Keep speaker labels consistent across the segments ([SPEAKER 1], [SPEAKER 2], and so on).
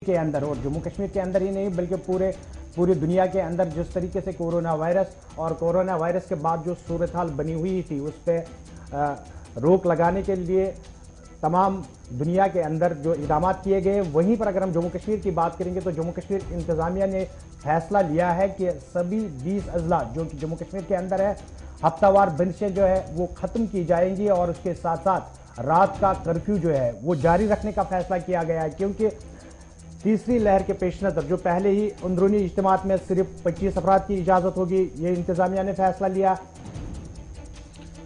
[SPEAKER 1] के अंदर, और जम्मू कश्मीर के अंदर ही नहीं बल्कि पूरी दुनिया के अंदर जिस तरीके से कोरोना वायरस के बाद जो सूरत हाल बनी हुई थी उस पर रोक लगाने के लिए तमाम दुनिया के अंदर जो इक़दाम किए गए, वहीं पर अगर हम जम्मू कश्मीर की बात करेंगे तो जम्मू कश्मीर इंतज़ामिया ने फैसला लिया है कि सभी 20 अजला जो कि जम्मू कश्मीर के अंदर है, हफ्तावार बंदिशें जो है वो ख़त्म की जाएंगी और उसके साथ साथ रात का कर्फ्यू जो है वो जारी रखने का फैसला किया गया है, क्योंकि तीसरी लहर के पेश नज़र जो पहले ही अंदरूनी इज्तिमात में सिर्फ 25 अफराद की इजाज़त होगी, ये इंतज़ामिया ने फैसला लिया।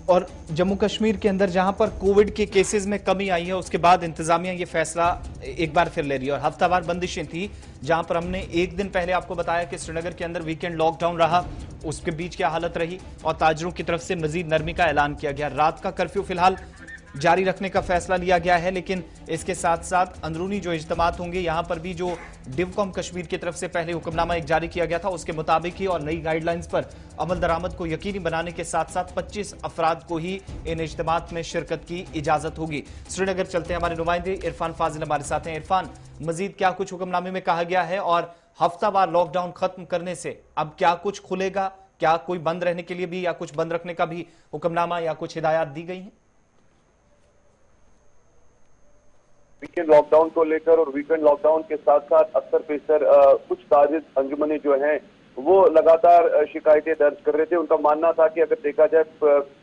[SPEAKER 2] और जम्मू कश्मीर के अंदर जहां पर कोविड के केसेस में कमी आई है उसके बाद इंतजामिया ये फैसला एक बार फिर ले रही है। और हफ्तावार बंदिशें थी जहां पर हमने एक दिन पहले आपको बताया कि श्रीनगर के अंदर वीकेंड लॉकडाउन रहा, उसके बीच क्या हालत रही और ताजरों की तरफ से मजीद नरमी का ऐलान किया गया। रात का कर्फ्यू फिलहाल जारी रखने का फैसला लिया गया है, लेकिन इसके साथ साथ अंदरूनी जो इज्तिमात होंगे यहां पर भी जो डिवकॉम कश्मीर की तरफ से पहले हुक्मनामा एक जारी किया गया था उसके मुताबिक ही और नई गाइडलाइंस पर अमल दरामद को यकीनी बनाने के साथ साथ 25 अफराद को ही इन इज्तिमात में शिरकत की इजाजत होगी। श्रीनगर चलते हैं, हमारे नुमाइंदे इरफान फाजिल हमारे साथ हैं। इरफान, मजीद क्या कुछ हुक्मनामे में कहा गया है और हफ्तावार लॉकडाउन खत्म करने से अब क्या कुछ खुलेगा? क्या कोई बंद रहने के लिए भी या कुछ बंद रखने का भी हुक्मनामा या कुछ हिदायत दी गई है?
[SPEAKER 3] वीकेंड लॉकडाउन को लेकर और वीकेंड लॉकडाउन के साथ साथ अक्सर पेशर कुछ ताजिद अंजुमने जो हैं वो लगातार शिकायतें दर्ज कर रहे थे। उनका मानना था कि अगर देखा जाए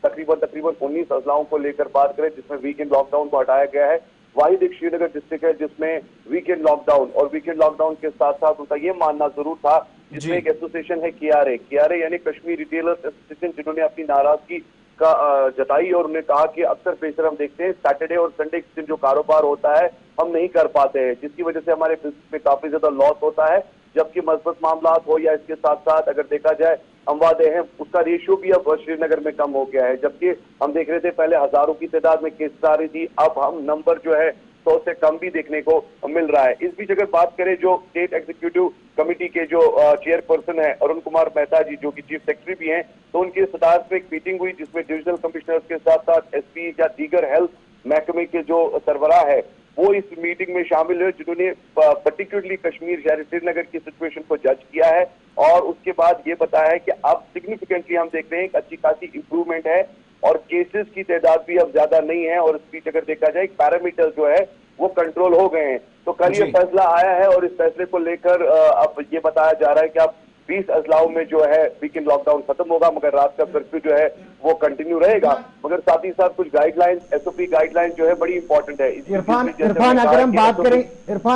[SPEAKER 3] तकरीबन 19 अजलाओं को लेकर बात करें जिसमें वीकेंड लॉकडाउन को हटाया गया है, वाहिद एक श्रीनगर डिस्ट्रिक्ट है जिसमें वीकेंड लॉकडाउन और वीकेंड लॉकडाउन के साथ साथ उनका ये मानना जरूर था, जिसमें एक एसोसिएशन है कियारे यानी कश्मीर रिटेलर्स एसोसिएशन, जिन्होंने अपनी नाराजगी का जताई और उन्होंने कहा कि अक्सर पेशर हम देखते हैं सैटरडे और संडे के दिन जो कारोबार होता है हम नहीं कर पाते हैं, जिसकी वजह से हमारे बिजनेस में काफी ज्यादा लॉस होता है। जबकि मजबूत मामला हो या इसके साथ साथ अगर देखा जाए अमवादे हैं उसका रेशियो भी अब श्रीनगर में कम हो गया है। जबकि हम देख रहे थे पहले हजारों की तादाद में केसेस आ रही थी, अब हम नंबर जो है 100 से कम भी देखने को मिल रहा है। इस बीच अगर बात करें जो स्टेट एग्जीक्यूटिव कमेटी के जो चेयरपर्सन है अरुण कुमार मेहता जी जो कि चीफ सेक्रेटरी भी हैं, तो उनकी सदारत में एक मीटिंग हुई जिसमें डिविजनल कमिश्नर्स के साथ साथ एसपी या दीगर हेल्थ महकमे के जो सरबराह है वो इस मीटिंग में शामिल हुए, जिन्होंने पर्टिकुलरली कश्मीर शहर श्रीनगर की सिचुएशन को जज किया है और उसके बाद ये बताया है कि अब सिग्निफिकेंटली हम देख रहे हैं एक अच्छी खासी इंप्रूवमेंट है और केसेस की तादाद भी अब ज्यादा नहीं है और इस बीच अगर देखा जाए पैरामीटर जो है वो कंट्रोल हो गए हैं। तो कल ये फैसला आया है और इस फैसले को लेकर अब ये बताया जा रहा है कि अब 20 अजलाओं में जो है वीकेंड लॉकडाउन खत्म होगा, मगर रात का कर्फ्यू जो है वो कंटिन्यू रहेगा, मगर साथ ही साथ कुछ गाइडलाइन एसओपी गाइडलाइन जो है बड़ी इंपॉर्टेंट है।
[SPEAKER 1] इरफान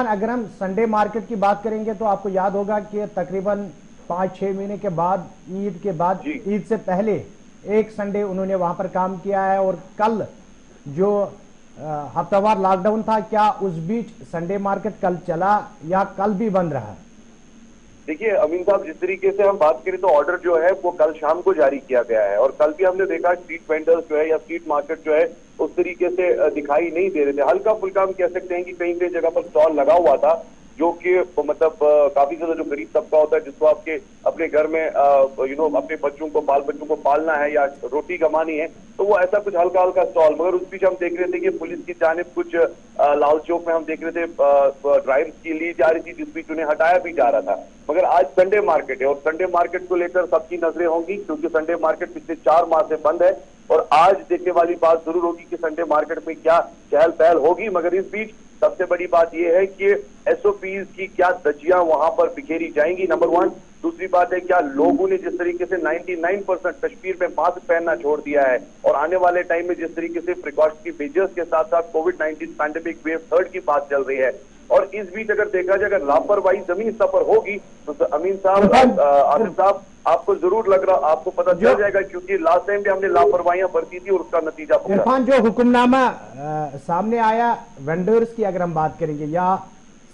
[SPEAKER 1] अगर हम संडे मार्केट की बात करेंगे तो आपको याद होगा कि तकरीबन 5-6 महीने के बाद ईद से पहले एक संडे उन्होंने वहां पर काम किया है और कल जो हफ्तावार लॉकडाउन था, क्या उस बीच संडे मार्केट कल चला या कल भी बंद रहा?
[SPEAKER 3] देखिए अमीन साहब, जिस तरीके से हम बात करें तो ऑर्डर जो है वो कल शाम को जारी किया गया है और कल भी हमने देखा स्ट्रीट वेंडर्स जो है या स्ट्रीट मार्केट जो है उस तरीके से दिखाई नहीं दे रहे थे। हल्का फुल्का हम कह सकते हैं कि कहीं कहीं जगह पर स्टॉल लगा हुआ था जो कि मतलब काफी ज्यादा जो गरीब तबका होता है जिसको आपके अपने घर में अपने बच्चों को बाल बच्चों को पालना है या रोटी कमानी है, तो वो ऐसा कुछ हल्का हल्का स्टॉल। मगर उस बीच हम देख रहे थे कि पुलिस की जानिब कुछ लाल चौक में हम देख रहे थे ड्राइव की ली जा रही थी जिस बीच उन्हें हटाया भी जा रहा था। मगर आज संडे मार्केट है और संडे मार्केट को लेकर सबकी नजरें होंगी क्योंकि संडे मार्केट पिछले 4 माह से बंद है और आज देखने वाली बात जरूर होगी कि संडे मार्केट में क्या चहल पहल होगी। मगर इस बीच सबसे बड़ी बात यह है कि एसओपीज की क्या धज्जियां वहां पर बिखेरी जाएंगी, नंबर 1। दूसरी बात है क्या लोगों ने जिस तरीके से 99% कश्मीर में मास्क पहनना छोड़ दिया है और आने वाले टाइम में जिस तरीके से प्रिकॉशन की मेजर्स के साथ साथ कोविड-19 पैंडेमिक वेव 3 की बात चल रही है और इस बीच अगर देखा जाए अगर लापरवाही जमीन स्तर पर होगी तो अमीन साहब आसिफ साहब आपको जरूर लग रहा आपको पता चल जाएगा क्योंकि लास्ट टाइम भी हमने लापरवाहियां बरती थी और उसका नतीजा
[SPEAKER 1] इरफान जो हुक्मनामा सामने आया वेंडर्स की अगर हम बात करेंगे या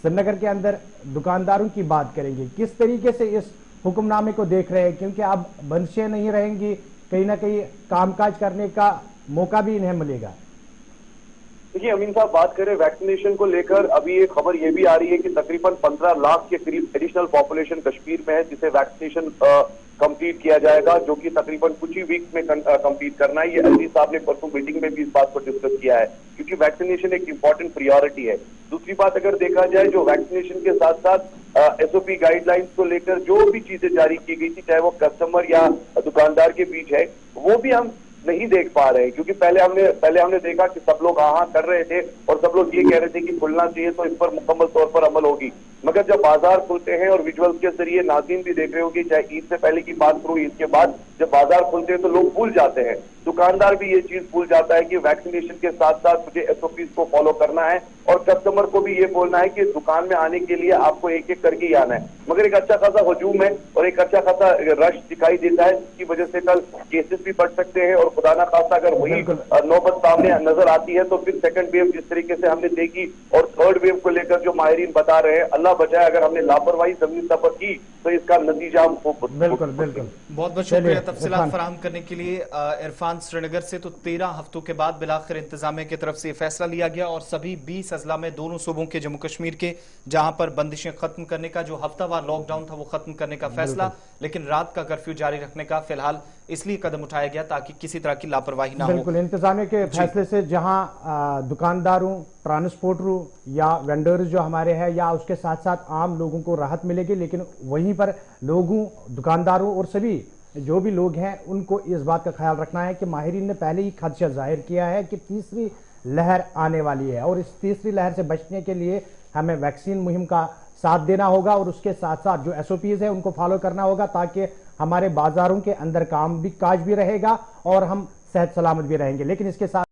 [SPEAKER 1] श्रीनगर के अंदर दुकानदारों की बात करेंगे, किस तरीके से इस हुक्मनामे को देख रहे हैं? क्योंकि अब बंदिशें नहीं रहेंगी, कहीं ना कहीं कामकाज करने का मौका भी इन्हें मिलेगा।
[SPEAKER 3] देखिए अमीन साहब, बात करें वैक्सीनेशन को लेकर अभी एक खबर ये भी आ रही है कि तकरीबन 15 लाख के करीब एडिशनल पॉपुलेशन कश्मीर में है जिसे वैक्सीनेशन कंप्लीट किया जाएगा, जो कि तकरीबन कुछ ही वीक्स में कंप्लीट करना है। ये एलजी साहब ने परसों मीटिंग में भी इस बात पर डिस्कस किया है क्योंकि क्योंकि वैक्सीनेशन एक इंपॉर्टेंट प्रियोरिटी है। दूसरी बात अगर देखा जाए, जो वैक्सीनेशन के साथ साथ एसओपी गाइडलाइंस को लेकर जो भी चीजें जारी की गई थी, चाहे वो कस्टमर या दुकानदार के बीच है, वो भी हम नहीं देख पा रहे हैं। क्योंकि पहले हमने देखा कि सब लोग हाँ कर रहे थे और सब लोग ये कह रहे थे कि खुलना चाहिए तो इस पर मुकम्मल तौर पर अमल होगी। मगर जब बाजार खुलते हैं, और विजुअल्स के जरिए नाज़रीन भी देख रहे होंगे, चाहे ईद से पहले की बात करूं, ईद के बाद जब बाजार खुलते हैं तो लोग भूल जाते हैं, दुकानदार भी ये चीज भूल जाता है कि वैक्सीनेशन के साथ साथ मुझे एसओपीज को फॉलो करना है, और कस्टमर को भी ये बोलना है कि दुकान में आने के लिए आपको एक एक करके ही आना है। मगर एक अच्छा खासा हजूम है और एक अच्छा खासा रश दिखाई देता है, जिसकी वजह से कल केसेस भी बढ़ सकते हैं, और खुदा ना खासा अगर वही नौबत सामने नजर आती है तो फिर सेकंड वेव जिस तरीके से हमने देखी और थर्ड वेव को लेकर जो माहिरीन बता रहे हैं, अल्लाह बचाए अगर हमने लापरवाही जमीन पर की तो इसका नतीजा हम
[SPEAKER 1] बिल्कुल बिल्कुल।
[SPEAKER 2] बहुत बहुत शुक्रिया तफसीलात फराहम करने के लिए इरफान श्रीनगर से। तो 13 हफ्तों के बाद बिलाखिर इंतजामिया की तरफ से फैसला लिया गया और सभी 20 अजला में दोनों सूबों के, जम्मू कश्मीर के, जहां पर बंदिशें खत्म करने का, जो हफ्तावार लॉकडाउन था वो खत्म करने का फैसला, लेकिन रात का कर्फ्यू जारी रखने का फिलहाल इसलिए कदम उठाया गया ताकि किसी तरह की लापरवाही ना हो।
[SPEAKER 1] बिल्कुल, इंतजामिया के फैसले से जहां दुकानदारों, ट्रांसपोर्टरों या वेंडर्स जो हमारे हैं, या उसके साथ साथ आम लोगों को राहत मिलेगी, लेकिन वहीं पर लोगों, दुकानदारों और सभी जो भी लोग हैं उनको इस बात का ख्याल रखना है कि माहिरीन ने पहले ही खदशा जाहिर किया है कि तीसरी लहर आने वाली है, और इस तीसरी लहर से बचने के लिए हमें वैक्सीन मुहिम का साथ देना होगा, और उसके साथ साथ जो एसओपीज है उनको फॉलो करना होगा, ताकि हमारे बाजारों के अंदर काज भी रहेगा और हम सेहत सलामत भी रहेंगे। लेकिन इसके साथ